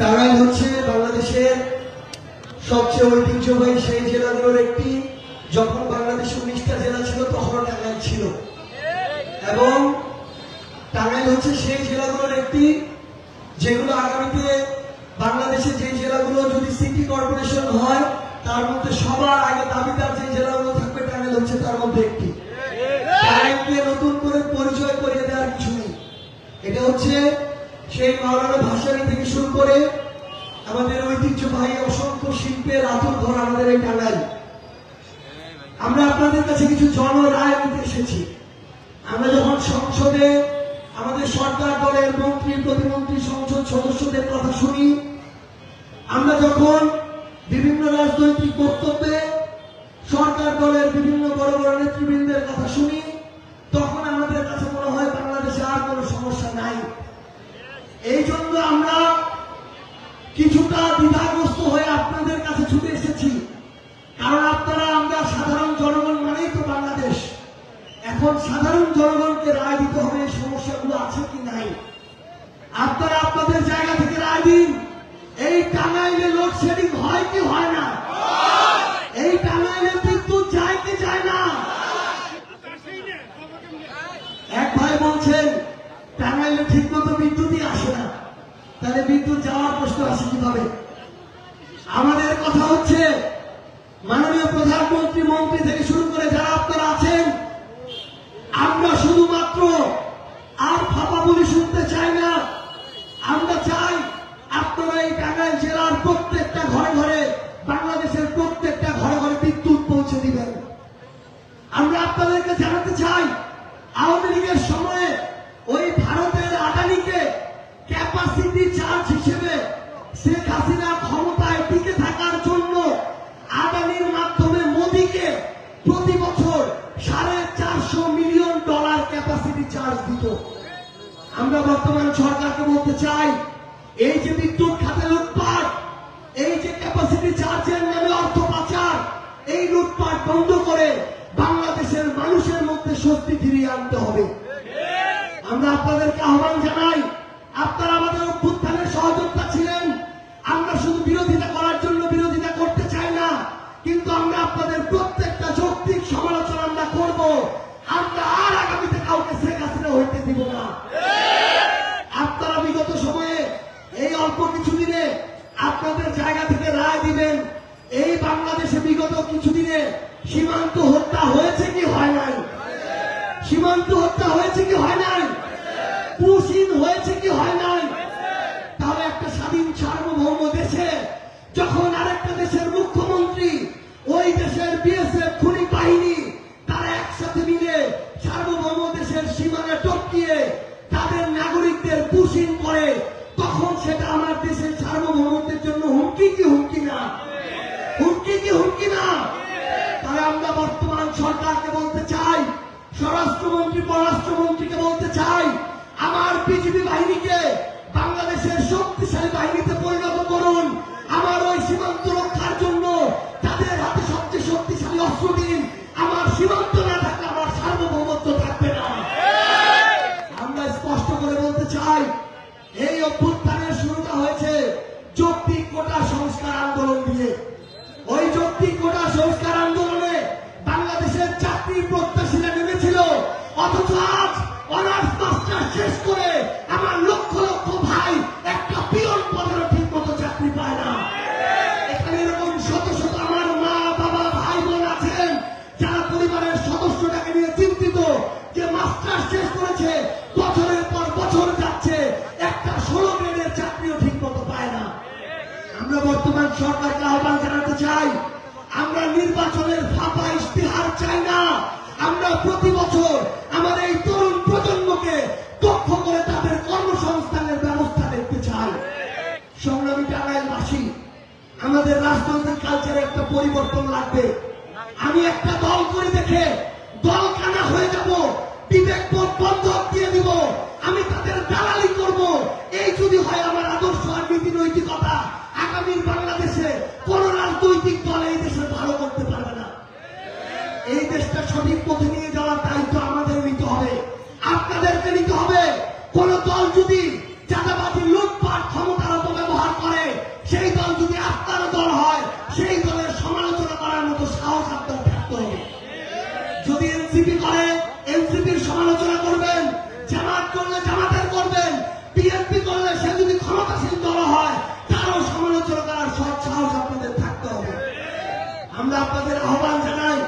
টাঙ্গাইল হচ্ছে বাংলাদেশের সবচেয়ে ঐতিহ্যবাহী সেই জেলাগুলোর একটি। যখন বাংলাদেশে 19টা জেলা ছিল তখন টাঙ্গাইল ছিল, এবং টাঙ্গাইল হচ্ছে সেই জেলাগুলোর একটি যেগুলো আগামীতে বাংলাদেশে যে জেলাগুলো যদি সিটি কর্পোরেশন হয় তার মধ্যে সবার আগে দাবিদার যে জেলাগুলো থাকবে টাঙ্গাইল হচ্ছে তার মধ্যে একটি। টাঙ্গাইলকে নতুন করে পরিচয় করিয়ে দেওয়ার কিছু নেই। এটা হচ্ছে সেই মাওলানা ভাসানী থেকে শুরু করে আমাদের ঐতিহ্যবাহী অসংখ্য শিল্পের আতুর ঘর আমাদের এই টাঙ্গাইল। আমরা আপনাদের কাছে কিছু জনরায় নিতে এসেছি। আমরা যখন সংসদে আমাদের সরকার দলের মন্ত্রী প্রতিমন্ত্রী সংসদ সদস্যদের কথা শুনি, আমরা যখন বিভিন্ন রাজনৈতিক বক্তব্যে সরকার দলের বিভিন্ন বড় বড় নেতৃবৃন্দের কথা শুনি, তখন আমাদের কাছে মনে হয় বাংলাদেশে আর কোনো সমস্যা নাই। এই জন্য আমরা কিছুটা দ্বিধাগ্রস্ত হয়ে আপনাদের কাছে ছুটে এসেছি। কারণ আপনারা, আমরা সাধারণ জনগণ মানেই তো বাংলাদেশ। এখন সাধারণ জনগণকে রায় দিতে হবে এই সমস্যাগুলো আছে কি নাই। আপনারা আপনাদের জায়গা থেকে রায় দিন। এই টাঙ্গাইলে লোডশেডিং হয় কি হয় না? এই টাঙ্গাইলে বিদ্যুৎ যায় কি যায় না? এক ভাই বলছেন টাঙ্গাইলে ঠিক মতো বিদ্যুৎই আসে না, তাহলে বিদ্যুৎ যাওয়ার প্রশ্ন আসে কিভাবে? আমাদের কথা হচ্ছে মাননীয় প্রধানমন্ত্রী মন্ত্রী থেকে শুরু করে যারা আপনারা আছেন, আমরা শুধুমাত্র আর ফাঁপা বলি শুনতে চাই না। আমরা চাই আপনারা এই টাঙ্গাইল জেলার প্রত্যেকটা ঘরে ঘরে, বাংলাদেশের প্রত্যেকটা ঘরে ঘরে বিদ্যুৎ পৌঁছে দিবেন। আমরা আপনাদেরকে জানাতে চাই, আওয়ামী লীগের সময়ে ওই ভারতের আদানিকে ক্যাপাসিটি চার্জ হিসেবে শেখ হাসিনা ক্ষমতায় টিকে থাকার জন্য আদানির মাধ্যমে মোদীকে প্রতি বছর $450 মিলিয়ন ক্যাপাসিটি চার্জ দিত। আমরা বর্তমান সরকারকে বলতে চাই, এই যে বিদ্যুৎ খাতে লুটপাট, এই যে ক্যাপাসিটি চার্জের নামে অর্থ পাচার, এই লুটপাট বন্ধ করে বাংলাদেশের মানুষের মধ্যে স্বস্তি ফিরিয়ে আনতে হবে। আমরা আপনাদেরকে আহ্বান জানাই, আপনারা আমাদের অভ্যুত্থানের সহযোদ্ধা ছিলেন। আমরা শুধু বিরোধিতা করার জন্য বিরোধিতা করতে চাই না, কিন্তু আমরা আপনাদের প্রত্যেকটা যৌক্তিক সমালোচনা আমরা করব। আমরা আর আগামীতে কাউকে শেখ হাসিনা হইতে দিব না। আপনারা বিগত সময়ে এই অল্প কিছুদিনে আপনাদের জায়গা থেকে রায় দিবেন। এই বাংলাদেশে বিগত কিছুদিনে সীমান্ত হত্যা হয়েছে কি হয় নাই? সীমান্ত হত্যা হয়েছে কি হয় নাই? পুশিন হয়েছে কি হয় নাই? তাহলে একটা স্বাধীন সার্বভৌম দেশে যখন আরেকটা দেশের মুখ্যমন্ত্রী, ওই দেশের বিএসএফ খুনি বাহিনী, তারা একসাথে মিলে সার্বভৌম দেশের সীমানা টপকিয়ে তাদের নাগরিকদের পুশিন করে, তখন সেটা আমার দেশের সার্বভৌমত্বের জন্য হুমকি কি হুমকি না? হুমকি কি হুমকি না? তাই আমরা বর্তমান সরকারকে বলতে চাই, স্বরাষ্ট্রমন্ত্রী পররাষ্ট্রমন্ত্রীকে বলতে চাই, আমার বিজিবি বাহিনীকে বাংলাদেশের শক্তিশালী বাহিনীতে পরিণত করুন। আমার ওই সীমান্ত রক্ষার জন্য তাদের হাতে সবচেয়ে শক্তিশালী অস্ত্র দিন। আমার সীমান্ত না থাকলে আমার সার্বভৌমত্ব থাকবে না। আমরা স্পষ্ট করে বলতে চাই, এই অভ্যুত্থানের শুরুটা হয়েছে যৌক্তিক কোটা সংস্কার আন্দোলন দিয়ে। ওই যৌক্তিক কোটা সংস্কার আন্দোলনে বাংলাদেশের চাকরির প্রত্যাশীরা নেমেছিল, অথচ আজ অনার্স মাস্টার শেষ করে আমার লক্ষ লক্ষ ভাই একটা পিয়ন পদের ঠিক মতো চাকরি পায় না। এখানে এরকম শত শত আমার মা বাবা ভাই বোন আছেন যারা পরিবারের সদস্যটাকে নিয়ে চিন্তিত, যে মাস্টার শেষ করেছে, বছরের পর বছর যাচ্ছে, একটা 16 গ্রেডের চাকরিও ঠিক মতো পায় না। আমরা বর্তমান সরকারকে আহ্বান জানাতে চাই, আমরা নির্বাচনের ফাঁপা ইশতেহার চাই না। আমরা প্রতি বছর আমার এই তরুণ প্রজন্মকে দক্ষ করে তাদের কর্মসংস্থানের ব্যবস্থা দেখতে চাই। সংগ্রামী টাঙ্গাইলবাসী, আমাদের রাজনৈতিক কালচারে একটা পরিবর্তন লাগবে। আমি একটা দল করে দেখে দল কানা হয়ে যাব, বিবেকবোধ বন্ধক দিয়ে দিব, আমি তাদের দালালি করব, এই যদি হয় আমার আদর্শ আর নীতি নৈতিকতা, আগামীর বাংলাদেশে কোন রাজনৈতিক দল এই দেশে ভালো করতে পারবে না। এই দেশটা সঠিক পথে নিয়ে যাওয়ার দায়িত্ব আমাদের নিতে হবে, আপনাদেরকে নিতে হবে। কোন দল যদি চাঁদাবাজি লুটপাট ক্ষমতার অপব্যবহার করে, বিএনপি করলে সে যদি ক্ষমতাসীন দল হয় তারও সমালোচনা করার সৎ সাহস আপনাদের থাকতে হবে। আমরা আপনাদের আহ্বান জানাই,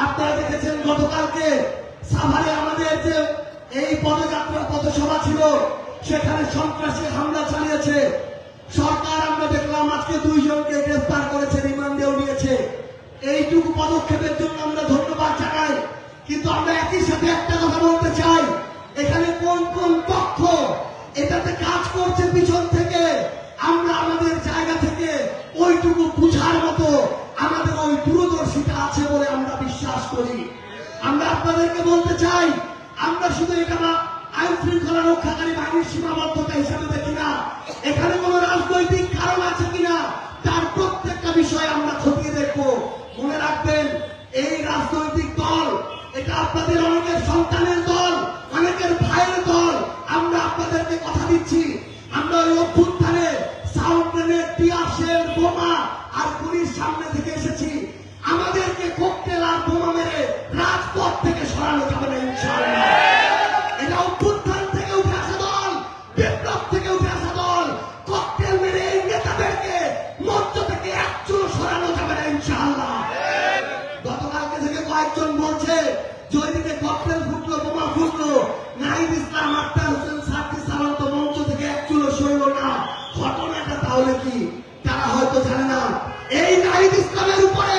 আপনারা দেখেছেন গতকালকে সাভারে আমাদের যে এই পদযাত্রা পথসভা ছিল সেখানে সন্ত্রাসী হামলা চালিয়েছে সরকার। আমরা দেখলাম আজকে 2 জনকে গ্রেফতার করেছে, রিমান্ডেও নিয়েছে। এইটুকু পদক্ষেপের জন্য আমরা ধন্যবাদ জানাই। কিন্তু আমরা একই সাথে একটা কথা বলতে চাই, এখানে কোন কোন পক্ষ এটাতে কাজ করছে পিছন থেকে আমরা আমাদের জায়গা থেকে ওইটুকু বুঝার মতো আমাদের ওই দূরদর্শিতা আছে বলে আমরা বিশ্বাস করি। আমরা আপনাদেরকে বলতে চাই, আমরা শুধু এটা আইন শৃঙ্খলা রক্ষাকারী বাহিনীর সীমাবদ্ধতা হিসাবে দেখি না, এখানে কোন রাজনৈতিক কারণ আছে কিনা তার প্রত্যেকটা বিষয় আমরা খতিয়ে দেখব। মনে রাখবেন, এই রাজনৈতিক দল এটা আপনাদের অনেকের সন্তানের দল, অনেকের ভাইয়ের দল। আমরা আপনাদেরকে কথা দিচ্ছি, আমরা ওই অভ্যুত্থানে সাউন্ড গ্রেনেড, টিয়ার শেল, বোমা আর গুলির সামনে থেকে এসেছি। আমাদেরকে ককটেল আর বোমা মেরে রাজপথ থেকে সরানো যাবে না ইনশাআল্লাহ। এটা অভ্যুত্থান থেকে উঠে আসা দল, বিপ্লব থেকে উঠে আসা দল। ককটেল মেরে এই নেতাদেরকে মঞ্চ থেকে একচুলো সরানো যাবে না ইনশাআল্লাহ। গতকালকে থেকে কয়েকজন বলছে যে ওইদিকে ককটেল ফুটলো, বোমা ফুটলো, নাহিদ ইসলাম, আক্তার হোসেন, সার্জিস সালাম তো মঞ্চ থেকে একচুলো সইল না। ঘটনাটা তাহলে কি তারা হয়তো জানে না। এই নাহিদ ইসলামের উপরে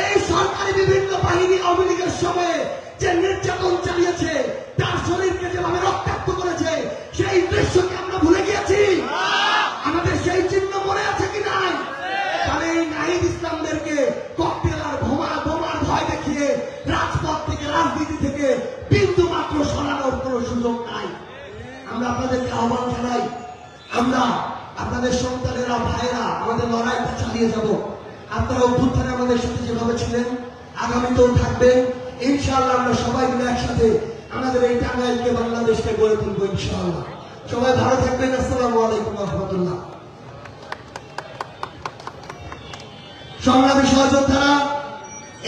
এই সরকারি বিভিন্ন বাহিনী আওয়ামী লীগের সময়ে যে নির্যাতন চালিয়েছে, তার শরীরকে যেভাবে রক্তাক্ত করেছে, সেই দৃশ্যকে আমরা ভুলে গিয়েছি। আমাদের সেই চিহ্ন মনে আছে কি নাই? তাহলে এই নাহিদ ইসলামদেরকে ককটেল আর বোমার ভয় দেখিয়ে রাজপথ থেকে, রাজনীতি থেকে বিন্দু মাত্র সরানোর কোনো সুযোগ নাই। আমরা আপনাদেরকে আহ্বান জানাই, আমরা আপনাদের সন্তানেরা, ভাইয়েরা আমাদের লড়াইটা চালিয়ে যাব। আপনারা অভ্যুত্থানে আমাদের সাথে যেভাবে ছিলেন আগামীতেও থাকবেন ইনশাআল্লাহ। আমরা সবাই মিলে একসাথে আমাদের এই টাঙ্গাইলকে, বাংলাদেশকে গড়ে তুলবো ইনশাআল্লাহ। সবাই ভালো থাকবেন। আসসালামু আলাইকুম ওয়া রাহমাতুল্লাহ। সংগ্রামী সহযোদ্ধারা,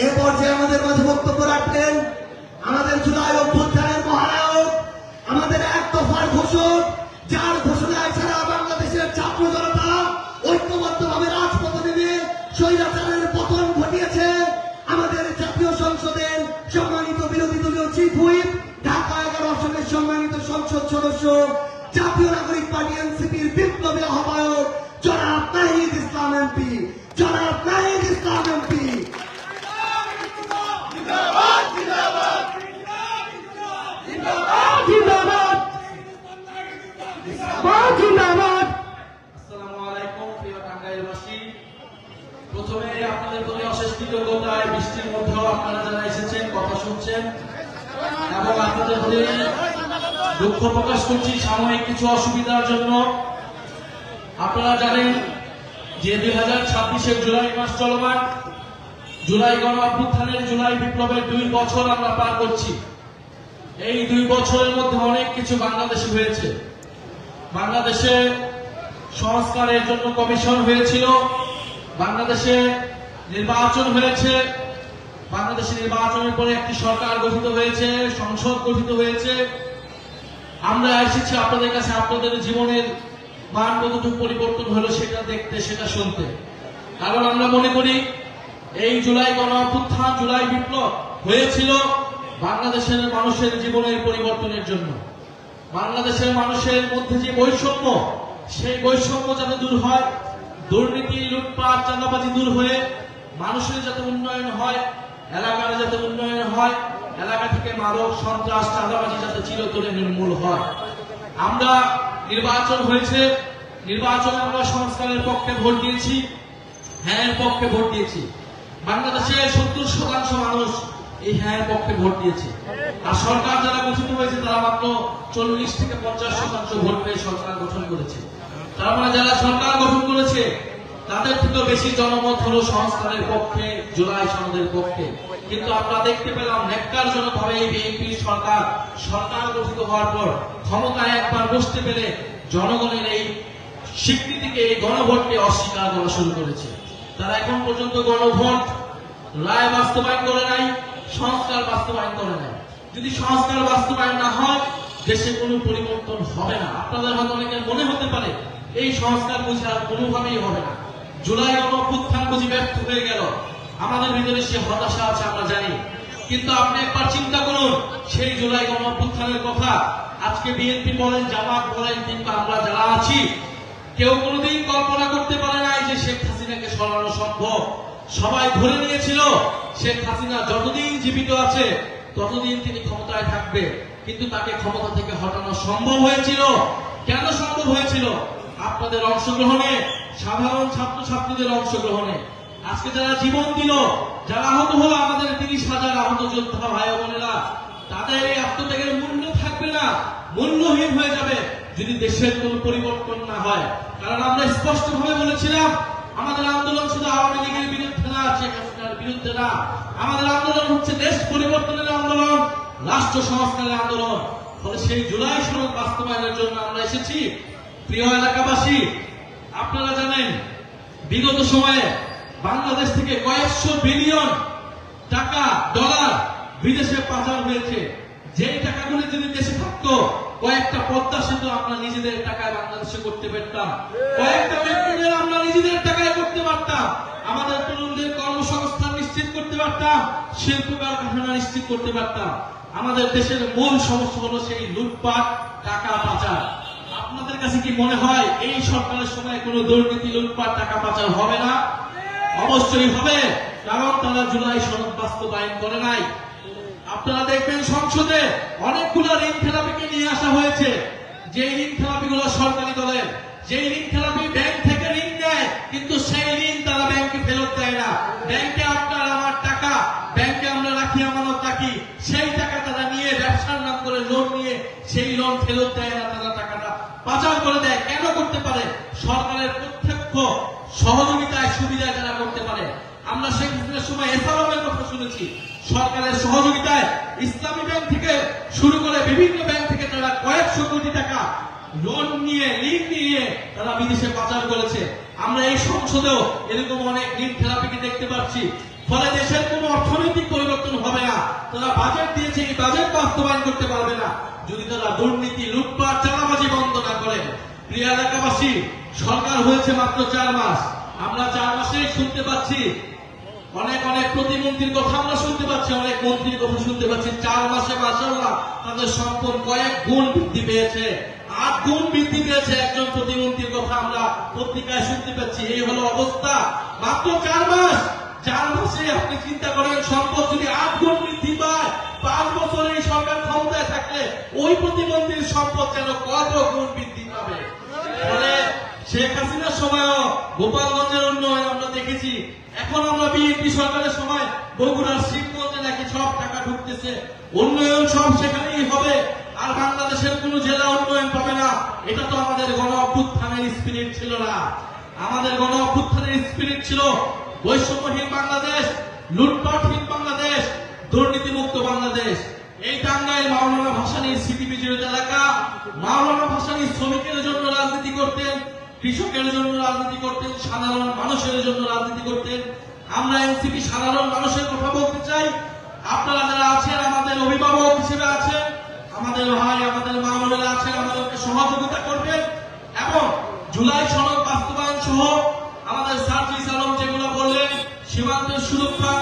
এ পর্যায়ে আমাদের মাঝে বক্তব্য রাখবেন আমাদের জুলাই অভ্যুত্থানের মহানায়ক, আমাদের এক দফার ঘোষক, যার ঘোষণায় ছাড়া বাংলাদেশের ছাত্র জনতা ঐক্যবদ্ধভাবে রাজপথে নেমে স্বৈরাচারের পতন ঘটিয়েছে, আমাদের জাতীয় সংসদের সম্মানিত বিরোধী দলীয় চিফ হুইপ, ঢাকা 11 আসনের সম্মানিত সংসদ সদস্য, জাতীয় নাগরিক পার্টি এনসিপির বিপ্লবী আহ্বায়ক জনাব নাহিদ ইসলাম এমপি, জনাব নাহিদ ইসলাম এমপি। প্রথমে আপনাদের প্রতি অশেষ কৃতজ্ঞতায়, বৃষ্টির মধ্যেও আপনারা যারা এসেছেন, কথা শুনছেন, এবং আপনাদের প্রতি দুঃখ প্রকাশ করছি সাময়িক কিছু অসুবিধার জন্য। আপনারা জানেন যে 2026-এর জুলাই মাস চলমান, জুলাই গণ অভ্যুত্থানের, জুলাই বিপ্লবের 2 বছর আমরা পার করছি। এই 2 বছরের মধ্যে অনেক কিছু বাংলাদেশে হয়েছে। বাংলাদেশে সংস্কারের জন্য কমিশন হয়েছিল, বাংলাদেশে নির্বাচন হয়েছে, বাংলাদেশে নির্বাচনের পরে একটি সরকার গঠিত হয়েছে, সংসদ গঠিত হয়েছে। আমরা এসেছি আপনাদের কাছে আপনাদের জীবনের মান কতটুকু পরিবর্তন হলো সেটা দেখতে, সেটা শুনতে। কারণ আমরা মনে করি এই জুলাই গণ অভ্যুত্থান, জুলাই বিপ্লব হয়েছিল বাংলাদেশের মানুষের জীবনের পরিবর্তনের জন্য। বাংলাদেশের মানুষের মধ্যে যে বৈষম্য, সেই বৈষম্য যাতে দূর হয়, দুর্নীতি, লুটপাট, চাঁদাবাজি দূর হয়ে মানুষের যাতে উন্নয়ন হয়, এলাকার যাতে উন্নয়ন হয়, এলাকা থেকে মাদক, সন্ত্রাস, চাঁদাবাজি যাতে চিরতরে নির্মূল হয়। আমরা নির্বাচন হয়েছে, নির্বাচনে আমরা সংস্কারের পক্ষে ভোট দিয়েছি, হ্যাঁ এর পক্ষে ভোট দিয়েছি। বাংলাদেশের 70% মানুষ এই হ্যাঁ পক্ষে ভোট দিয়েছে। আর সরকার যারা গঠিত হয়েছে তারা মাত্র 40 থেকে 50% ভোট পেয়ে সরকার গঠন করেছে। তার মানে যারা সরকার গঠন করেছে তাদের থেকেও বেশি জনমত হলো সংস্কারের পক্ষে, জুলাই সনদের পক্ষে। কিন্তু আমরা দেখতে পেলাম ন্যাক্কারজনকভাবে এই বিএনপি সরকার গঠিত হওয়ার পর ক্ষমতায় একবার বসতে পেরে জনগণের এই স্বীকৃতিকে, এই গণভোটকে অস্বীকার করা শুরু করেছে। তারা এখন পর্যন্ত গণভোট রায় বাস্তবায়ন করে নাই, সংস্কার বাস্তবায়ন করে নাই। যদি সংস্কার বাস্তবায়ন না হয়, দেশে কোনো পরিবর্তন হবে না। আপনাদের হয়তো অনেকের মনে হতে পারে এই সংস্কার বুঝি আর কোনোভাবেই হবে না, জুলাই গণঅভ্যুত্থান বুঝি ব্যর্থ হয়ে গেল, আমাদের ভিতরে সে হতাশা আছে আমরা জানি। কিন্তু আপনি একবার চিন্তা করুন, সেই জুলাই গণঅভ্যুত্থানের কথা আজকে বিএনপি বলেন, জামাত বলেন, কিংবা আমরা যারা আছি, কেউ কোনোদিন কল্পনা করতে পারে নাই যে শেখ হাসিনাকে সরানো সম্ভব। সবাই ধরে নিয়েছিল শেখ হাসিনা যতদিন জীবিত আছে ততদিন তিনি ক্ষমতায় থাকবে, কিন্তু তাকে ক্ষমতা থেকে হটানো সম্ভব হয়েছিল। কেন সম্ভব হয়েছিল? আপনাদের অংশগ্রহণে, সাধারণ ছাত্রছাত্রীদের অংশগ্রহণে। আজকে যারা জীবন দিল, যারা আহত হলো, আমাদের 30,000 আহত যোদ্ধা ভাই বোনেরা, তাদের এই আত্মত্যাগের মূল্য থাকবে না, মূল্যহীন হয়ে যাবে যদি দেশের কোন পরিবর্তন না হয়। কারণ আমরা স্পষ্টভাবে বলেছিলাম, আমাদের আন্দোলন শুধু আওয়ামী লীগের বিরুদ্ধে না, শেখ হাসিনার বিরুদ্ধে না, আমাদের আন্দোলন হচ্ছে দেশ পরিবর্তনের আন্দোলন, রাষ্ট্র সংস্কারের আন্দোলন। ফলে সেই জুলাই সনদ বাস্তবায়নের জন্য আমরা এসেছি। প্রিয় এলাকাবাসী, আপনারা জানেন বিগত সময়ে বাংলাদেশ থেকে কয়েকশো বিলিয়ন টাকা, ডলার বিদেশে পাচার হয়েছে। যেই টাকাগুলি যদি দেশে থাকতো, কয়েকটা পদ্মা সেতু আমরা নিজেদের টাকায় বাংলাদেশে করতে পারতাম, কয়েকটা মেট্রো রেল আমরা নিজেদের টাকায় করতে পারতাম, আমাদের তরুণদের কর্মসংস্থান নিশ্চিত করতে পারতাম, শিল্প কারখানা নিশ্চিত করতে পারতাম। আমাদের দেশের মূল সমস্যা হলো সেই লুটপাট, টাকা পাচার। আপনাদের কাছে কি মনে হয় এই সরকারের সময় কোনো দুর্নীতি, লুটপাট, টাকা পাচার হবে না? অবশ্যই হবে, কারণ তারা জুলাই সনদ বাস্তবায়ন করে নাই। আপনারা দেখবেন সংসদে অনেকগুলো ঋণ খেলাপিকে নিয়ে আসা হয়েছে, যে ঋণ খেলাপিগুলো সরকারি দলের, যে ঋণ খেলাপি ব্যাংক থেকে ঋণ নেয়, কিন্তু সেই ঋণ তারা ব্যাংকে ফেরত দেয় না। ব্যাংকে আপনার আমার টাকা, ব্যাংকে আমরা রাখি, আমানত রাখি, সেই টাকা তারা নিয়ে ব্যবসার নাম করে লোন নিয়ে সেই লোন ফেরত দেয় না, তারা টাকাটা পাচার করে দেয়। কেন করতে পারে? সরকারের প্রত্যক্ষ সহযোগিতায়, সুবিধায় যারা করতে পারে। আমরা শেখ হাসিনার সময় এসআরএমের কথা শুনেছি, সরকারের সহযোগিতায় ইসলামী ব্যাংক থেকে শুরু করে বিভিন্ন ব্যাংক থেকে তারা কয়েকশো কোটি টাকা লোন নিয়ে, ঋণ নিয়ে তারা বিদেশে পাচার করেছে। আমরা এই সংসদেও এরকম অনেক ঋণ থেরাপিকে দেখতে পাচ্ছি। ফলে দেশের কোনো অর্থনৈতিক পরিবর্তন হবে না। তারা বাজেট দিয়েছে, এই বাজেট বাস্তবায়ন করতে পারবে না যদি তারা দুর্নীতি, লুটপাট, চাঁদাবাজি বন্ধ না করে। প্রিয় এলাকাবাসী, সরকার হয়েছে মাত্র 4 মাস। আমরা 4 মাসেই শুনতে পাচ্ছি অনেক অনেক প্রতিমন্ত্রীর কথা আমরা শুনতে পাচ্ছি, অনেক মন্ত্রীর কথা শুনতে পাচ্ছি। 4 মাসে মাশাআল্লাহ তাদের সম্পদ কয়েক গুণ বৃদ্ধি পেয়েছে, 8 গুণ বৃদ্ধি পেয়েছে। একজন প্রতিমন্ত্রীর কথা আমরা পত্রিকায় শুনতে পাচ্ছি। এই হলো অবস্থা, মাত্র 4 মাস। 4 মাসে আপনি চিন্তা করেন, সম্পদ যদি 8 গুণ বৃদ্ধি পায়, 5 বছর এই সরকার ক্ষমতায় থাকলে ওই প্রতিমন্ত্রীর সম্পদ যেন কত গুণ বৃদ্ধি পাবে। ফলে শেখ হাসিনার সময়ও গোপালগঞ্জের উন্নয়ন আমরা দেখেছি। এখন আমরা বিএনপি সরকারের সময় বগুড়ার শিবগঞ্জে নাকি সব টাকা ঢুকতেছে, উন্নয়ন সব সেখানেই হবে, আর বাংলাদেশের কোন জেলা উন্নয়ন পাবে না। এটা তো আমাদের গণ অভ্যুত্থানের স্পিরিট ছিল না। আমাদের গণ অভ্যুত্থানের স্পিরিট ছিল বৈষম্যহীন বাংলাদেশ, লুটপাটহীন বাংলাদেশ, দুর্নীতিমুক্ত বাংলাদেশ। এই টাঙ্গাইল মাওলানা ভাসানীর স্মৃতি বিজড়িত এলাকা। মাওলানা ভাসানী শ্রমিকের জন্য রাজনীতি করতেন, কৃষকের জন্য রাজনীতি করতেন, সাধারণ মানুষের জন্য রাজনীতি করতেন। আমরা এনসিপি সাধারণ মানুষের কথা বলতে চাই। আপনারা যারা আছেন, আমাদের অভিভাবক হিসেবে আছেন, আমাদের ভাই, আমাদের মা বোনেরা আছেন, আমাদেরকে সহযোগিতা করবেন এবং জুলাই সনদ বাস্তবায়ন সহ আমাদের সার্জিস আলম যেগুলো বললেন, সীমান্তের সুরক্ষা,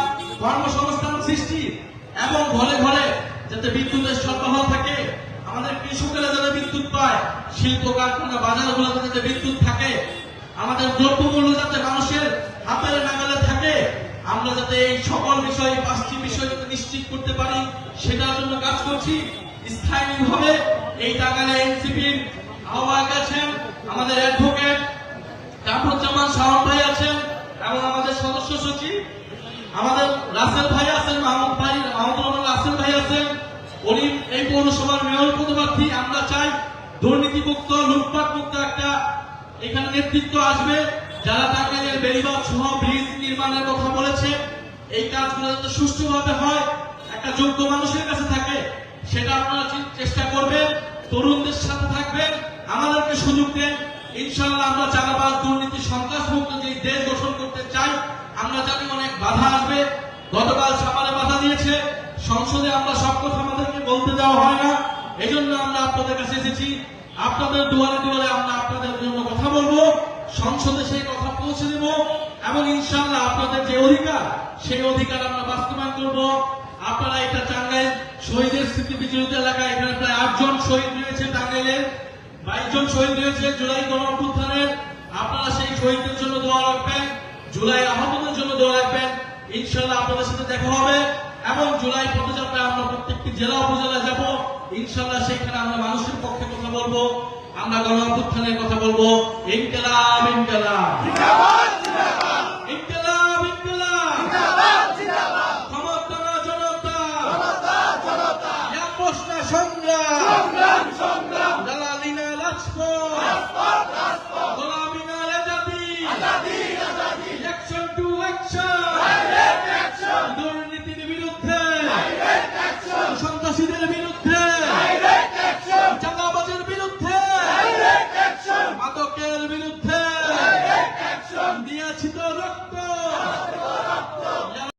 কর্মসংস্থান সৃষ্টি এবং ঘরে ঘরে যাতে বিদ্যুতের সরবরাহ থাকে, আমাদের কৃষকেরা যাতে বিদ্যুৎ পায়, শিল্প কারখানা, বাজারগুলোতে যাতে বিদ্যুৎ থাকে, আমাদের দ্রব্যমূল্য যাতে মানুষের হাতের নাগালে থাকে, আমরা যাতে এই সকল বিষয়, 5টি বিষয় যাতে নিশ্চিত করতে পারি, সেটার জন্য কাজ করছি। স্থায়ীভাবে এই টাঙ্গাইলে এনসিপির আহ্বায়ক আছেন, আমাদের অ্যাডভোকেট কামরুজ্জামান শাওন ভাই আছেন এবং আমাদের সদস্য সচিব আমাদের রাসেল ভাই আছেন, মাহমুদুর রহমান রাসেল ভাই আছেন। উনি এই পৌরসভার মেয়র পদপ্রার্থী। আমরা চাই দুর্নীতিমুক্ত, লুটপাট মুক্ত একটা এখানে নেতৃত্ব আসবে, যারা টাঙ্গাইলের বেড়িবাঁধ সহ ব্রিজ নির্মাণের কথা বলেছে, এই কাজগুলো যাতে সুষ্ঠুভাবে হয়, একটা যোগ্য মানুষের কাছে থাকে, সেটা আপনারা চেষ্টা করবেন। তরুণদের সাথে থাকবেন, আমাদেরকে সুযোগ দেন। ইনশাআল্লাহ আমরা চাঁদাবাজ, দুর্নীতি, সন্ত্রাস মুক্ত যে দেশ গঠন করতে চাই। আমরা জানি অনেক বাধা আসবে। গতকাল সামারে বাধা দিয়েছে, সংসদে আমরা সব কথা আমাদেরকে বলতে দেওয়া হয় না। এই জন্য আমরা আপনাদের কাছে এসেছি। আপনাদের দুয়ারে দুয়ারে আমরা আপনাদের জন্য কথা বলবো, সংসদে সেই কথা পৌঁছে দেব এবং ইনশাআল্লাহ আপনাদের যে অধিকার সেই অধিকার আমরা বাস্তবায়ন করব। আপনারা এটা টাঙ্গাইল শহীদের স্মৃতি বিজড়িত এলাকায় এখানে প্রায় 8 জন শহীদ রয়েছে, টাঙ্গাইলের 22 জন শহীদ রয়েছে জুলাই গণ অভ্যুত্থানের। আপনারা সেই শহীদদের জন্য দোয়া রাখবেন, জুলাই আহতদের জন্য দোয়া রাখবেন। ইনশাআল্লাহ আপনাদের সাথে দেখা হবে এবং জুলাই পদযাত্রায় আমরা প্রত্যেকটি জেলা উপজেলা যাব। ইনশাআল্লাহ সেখানে আমরা মানুষের পক্ষে কথা বলবো, আমরা গণ অভ্যুত্থানের কথা বলবো। ইনকিলাব ইনকিলাব জিন্দাবাদ জিন্দাবাদ ইনকিলাব ইনকিলাব জিন্দাবাদ জিন্দাবাদ ক্ষমতা জনতা জনতা জনতা প্রশ্ন সংগ্রাম সংগ্রাম সংগ্রাম দালালিনা রাজপথ রাজপথ রাজপথ গোলামিনা Azadi Azadi Azadi action to action direct action দুর্নীতির বিরুদ্ধে ডাইরেক্ট অ্যাকশন সন্ত্রাসীদের বিরুদ্ধে ডাইরেক্ট অ্যাকশন চাঁদাবাজের বিরুদ্ধে ডাইরেক্ট অ্যাকশন মাদকের বিরুদ্ধে ডাইরেক্ট অ্যাকশন দিয়েছি তো রক্ত